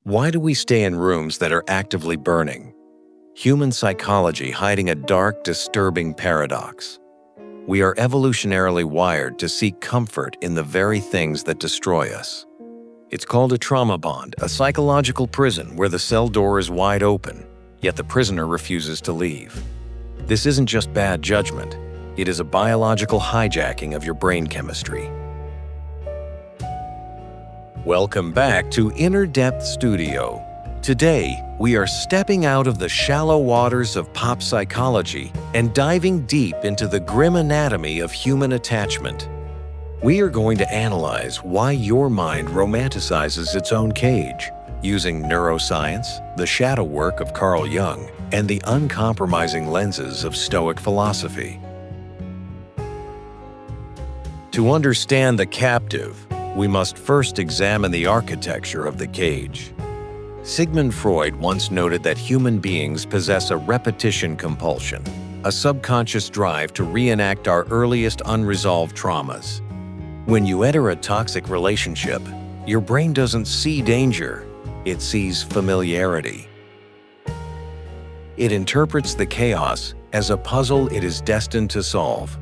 Why do we stay in rooms that are actively burning? Human psychology hiding a dark, disturbing paradox. We are evolutionarily wired to seek comfort in the very things that destroy us. It's called a trauma bond, a psychological prison where the cell door is wide open, yet the prisoner refuses to leave. This isn't just bad judgment. It is a biological hijacking of your brain chemistry. Welcome back to Inner Depth Studio. Today, we are stepping out of the shallow waters of pop psychology and diving deep into the grim anatomy of human attachment. We are going to analyze why your mind romanticizes its own cage, using neuroscience, the shadow work of Carl Jung, and the uncompromising lenses of Stoic philosophy. To understand the captive, we must first examine the architecture of the cage. Sigmund Freud once noted that human beings possess a repetition compulsion, a subconscious drive to reenact our earliest unresolved traumas. When you enter a toxic relationship, your brain doesn't see danger, it sees familiarity. It interprets the chaos as a puzzle it is destined to solve.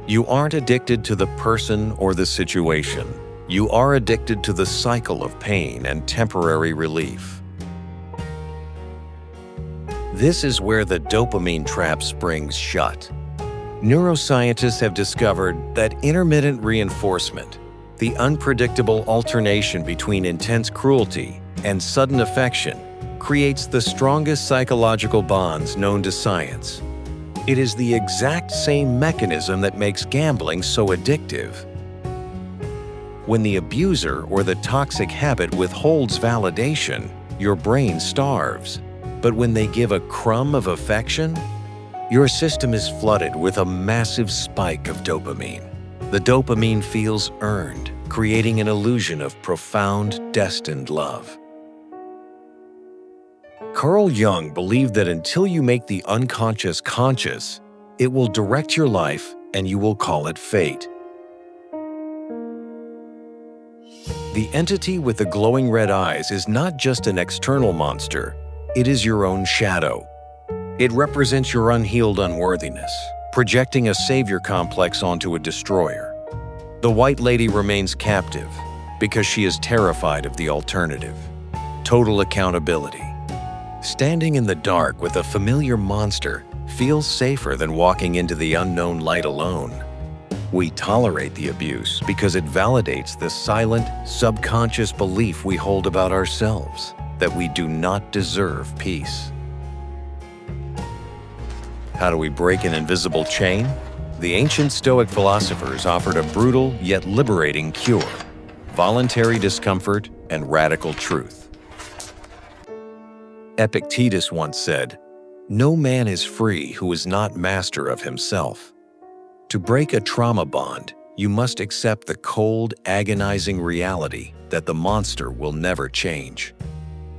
You aren't addicted to the person or the situation. You are addicted to the cycle of pain and temporary relief. This is where the dopamine trap springs shut. Neuroscientists have discovered that intermittent reinforcement, the unpredictable alternation between intense cruelty and sudden affection, creates the strongest psychological bonds known to science. It is the exact same mechanism that makes gambling so addictive. When the abuser or the toxic habit withholds validation, your brain starves. But when they give a crumb of affection, your system is flooded with a massive spike of dopamine. The dopamine feels earned, creating an illusion of profound, destined love. Carl Jung believed that until you make the unconscious conscious, it will direct your life and you will call it fate. The entity with the glowing red eyes is not just an external monster, it is your own shadow. It represents your unhealed unworthiness, projecting a savior complex onto a destroyer. The White Lady remains captive because she is terrified of the alternative: total accountability. Standing in the dark with a familiar monster feels safer than walking into the unknown light alone. We tolerate the abuse because it validates the silent, subconscious belief we hold about ourselves, that we do not deserve peace. How do we break an invisible chain? The ancient Stoic philosophers offered a brutal yet liberating cure: voluntary discomfort and radical truth. Epictetus once said, "No man is free who is not master of himself." To break a trauma bond, you must accept the cold, agonizing reality that the monster will never change.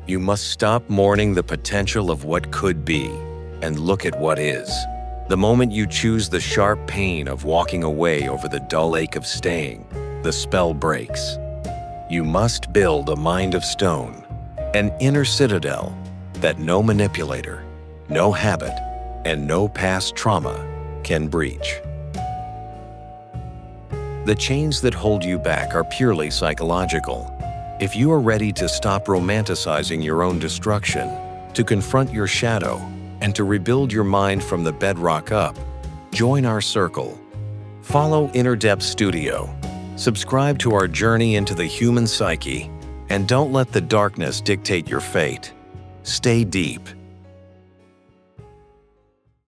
You must stop mourning the potential of what could be and look at what is. The moment you choose the sharp pain of walking away over the dull ache of staying, the spell breaks. You must build a mind of stone, an inner citadel that no manipulator, no habit, and no past trauma can breach. The chains that hold you back are purely psychological. If you are ready to stop romanticizing your own destruction, to confront your shadow, and to rebuild your mind from the bedrock up, join our circle. Follow Inner Depth Studio. Subscribe to our journey into the human psyche, and don't let the darkness dictate your fate. Stay deep